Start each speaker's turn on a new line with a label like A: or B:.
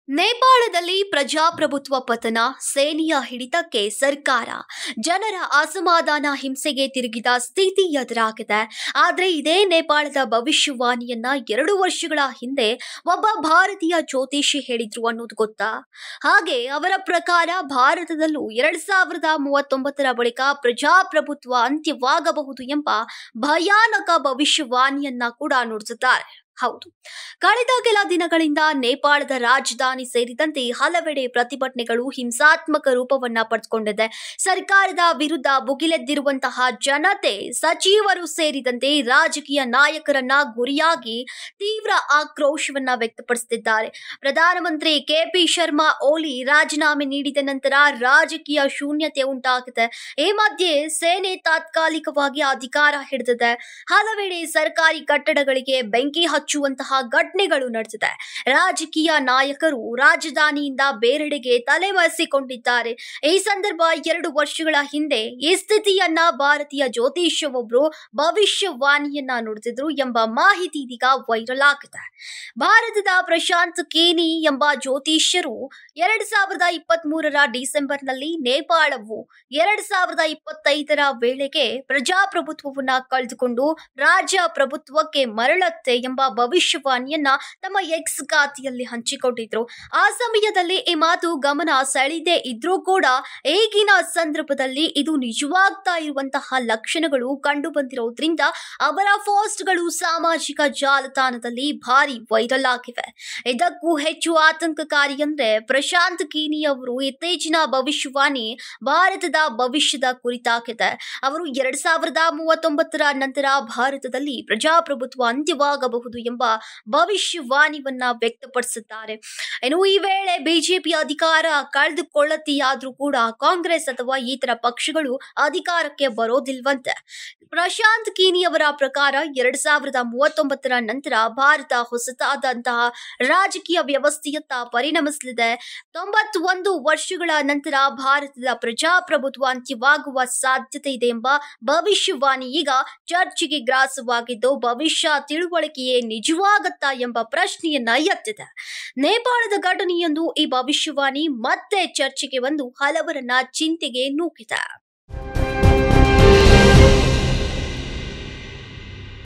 A: ನೇಪಾಳದಲ್ಲಿ ಪ್ರಜಾಪ್ರಭುತ್ವ ಪತನ, ಸೇನೆಯ ಹಿಡಿತಕ್ಕೆ ಸರ್ಕಾರ, ಜನರ ಅಸಮಾಧಾನ, ಹಿಂಸೆಗೆ ತಿರುಗಿದ ಸ್ಥಿತಿ ಎದುರಾಗಿದೆ. ಆದರೆ ಇದೇ ನೇಪಾಳದ ಭವಿಷ್ಯವಾಣಿಯನ್ನ 2 ವರ್ಷಗಳ ಹಿಂದೆ ಒಬ್ಬ ಭಾರತೀಯ ಜ್ಯೋತಿಷಿ ಹೇಳಿದ್ರು ಅನ್ನೋದು ಗೊತ್ತಾ? ಹಾಗೆ ಅವರ ಪ್ರಕಾರ ಭಾರತದಲ್ಲೂ 2039ರ ಬಳಿಕ ಪ್ರಜಾಪ್ರಭುತ್ವ ಅಂತ್ಯವಾಗಬಹುದು ಎಂಬ ಭಯಾನಕ ಭವಿಷ್ಯವಾಣಿಯನ್ನ ಕೂಡ ನುಡಿಸಿದ್ದಾರೆ. ಹೌದು, ಕಳೆದ ಕೆಲ ದಿನಗಳಿಂದ ನೇಪಾಳದ ರಾಜಧಾನಿ ಸೇರಿದಂತೆ ಹಲವೆಡೆ ಪ್ರತಿಭಟನೆಗಳು ಹಿಂಸಾತ್ಮಕ ರೂಪವನ್ನ ಪಡೆದುಕೊಂಡಿದೆ. ಸರ್ಕಾರದ ವಿರುದ್ಧ ಭುಗಿಲೆದ್ದಿರುವಂತಹ ಜನತೆ, ಸಚಿವರು ಸೇರಿದಂತೆ ರಾಜಕೀಯ ನಾಯಕರನ್ನ ಗುರಿಯಾಗಿ ತೀವ್ರ ಆಕ್ರೋಶವನ್ನ ವ್ಯಕ್ತಪಡಿಸುತ್ತಿದ್ದಾರೆ. ಪ್ರಧಾನಮಂತ್ರಿ ಕೆಪಿ ಶರ್ಮಾ ಓಲಿ ರಾಜೀನಾಮೆ ನೀಡಿದ ನಂತರ ರಾಜಕೀಯ ಶೂನ್ಯತೆ ಉಂಟಾಗಿದೆ. ಈ ಮಧ್ಯೆ ಸೇನೆ ತಾತ್ಕಾಲಿಕವಾಗಿ ಅಧಿಕಾರ ಹಿಡಿದಿದೆ. ಹಲವೆಡೆ ಸರ್ಕಾರಿ ಕಟ್ಟಡಗಳಿಗೆ ಬೆಂಕಿ ಹಚ್ಚುವಂತಹ ಘಟನೆಗಳು ನಡೆದಿದೆ. ರಾಜಕೀಯ ನಾಯಕರು ರಾಜಧಾನಿಯಿಂದ ಬೇರೆಡೆಗೆ ತಲೆಮರೆಸಿಕೊಂಡಿದ್ದಾರೆ. ಈ ಸಂದರ್ಭ 2 ವರ್ಷಗಳ ಹಿಂದೆ ಈ ಸ್ಥಿತಿಯನ್ನ ಭಾರತೀಯ ಜ್ಯೋತಿಷ್ಯವೊಬ್ಬರು ಭವಿಷ್ಯವಾಣಿಯನ್ನ ನುಡಿದಿದ್ರು ಎಂಬ ಮಾಹಿತಿ ಇದೀಗ ವೈರಲ್ ಆಗಿದೆ. ಭಾರತದ ಪ್ರಶಾಂತ್ ಕೀನಿ ಎಂಬ ಜ್ಯೋತಿಷ್ಯರು 2023ರ ಡಿಸೆಂಬರ್ನಲ್ಲಿ ನೇಪಾಳವು 2025ರ ವೇಳೆಗೆ ಪ್ರಜಾಪ್ರಭುತ್ವವನ್ನ ಕಳೆದುಕೊಂಡು ರಾಜಪ್ರಭುತ್ವಕ್ಕೆ ಮರಳುತ್ತೆ ಎಂಬ ಭವಿಷ್ಯವಾಣಿಯನ್ನ ತಮ್ಮ ಎಕ್ಸ್ ಖಾತೆಯಲ್ಲಿ ಹಂಚಿಕೊಂಡಿದ್ರು. ಆ ಸಮಯದಲ್ಲಿ ಈ ಮಾತು ಗಮನ ಸೆಳೆದೇ ಇದ್ರೂ ಕೂಡ ಈಗಿನ ಸಂದರ್ಭದಲ್ಲಿ ಇದು ನಿಜವಾಗ್ತಾ ಇರುವಂತಹ ಲಕ್ಷಣಗಳು ಕಂಡು ಬಂದಿರೋದ್ರಿಂದ ಅವರ ಪೋಸ್ಟ್ಗಳು ಸಾಮಾಜಿಕ ಜಾಲತಾಣದಲ್ಲಿ ಭಾರಿ ವೈರಲ್ ಆಗಿವೆ. ಇದಕ್ಕೂ ಹೆಚ್ಚು ಆತಂಕಕಾರಿ ಅಂದ್ರೆ ಪ್ರಶಾಂತ್ ಕೀನಿ ಅವರು ಇತ್ತೀಚಿನ ಭವಿಷ್ಯವಾಣಿ ಭಾರತದ ಭವಿಷ್ಯದ ಕುರಿತಾಗಿದೆ. ಅವರು 2039ರ ನಂತರ ಭಾರತದಲ್ಲಿ ಪ್ರಜಾಪ್ರಭುತ್ವ ಅಂತ್ಯವಾಗಬಹುದು ಎಂಬ ಭವಿಷ್ಯವಾಣಿಯನ್ನ ವ್ಯಕ್ತಪಡಿಸಿದ್ದಾರೆ. ಇನ್ನು ಈ ವೇಳೆ ಬಿಜೆಪಿ ಅಧಿಕಾರ ಕಳೆದುಕೊಳ್ಳುತ್ತೆಯಾದ್ರೂ ಕೂಡ ಕಾಂಗ್ರೆಸ್ ಅಥವಾ ಇತರ ಪಕ್ಷಗಳು ಅಧಿಕಾರಕ್ಕೆ ಬರೋದಿಲ್ವಂತೆ. ಪ್ರಶಾಂತ್ ಕೀನಿ ಅವರ ಪ್ರಕಾರ 2039ರ ನಂತರ ಭಾರತ ಹೊಸದಾದಂತಹ ರಾಜಕೀಯ ವ್ಯವಸ್ಥೆಯತ್ತ ಪರಿಣಮಿಸಲಿದೆ. 91 ವರ್ಷಗಳ ನಂತರ ಭಾರತದ ಪ್ರಜಾಪ್ರಭುತ್ವ ಅಂತ್ಯವಾಗುವ ಸಾಧ್ಯತೆ ಇದೆ ಎಂಬ ಭವಿಷ್ಯವಾಣಿ ಈಗ ಚರ್ಚೆಗೆ ಗ್ರಾಸವಾಗಿದ್ದು, ಭವಿಷ್ಯ ತಿಳುವಳಿಕೆಯೇ ನಿಜವಾಗತ್ತಾ ಎಂಬ ಪ್ರಶ್ನೆಯನ್ನ ಎತ್ತಿದೆ. ನೇಪಾಳದ ಘಟನೆಯೊಂದು ಈ ಭವಿಷ್ಯವಾಣಿ ಮತ್ತೆ ಚರ್ಚೆಗೆ ಬಂದು ಹಲವರನ್ನ ಚಿಂತೆಗೆ ನೂಕಿದೆ.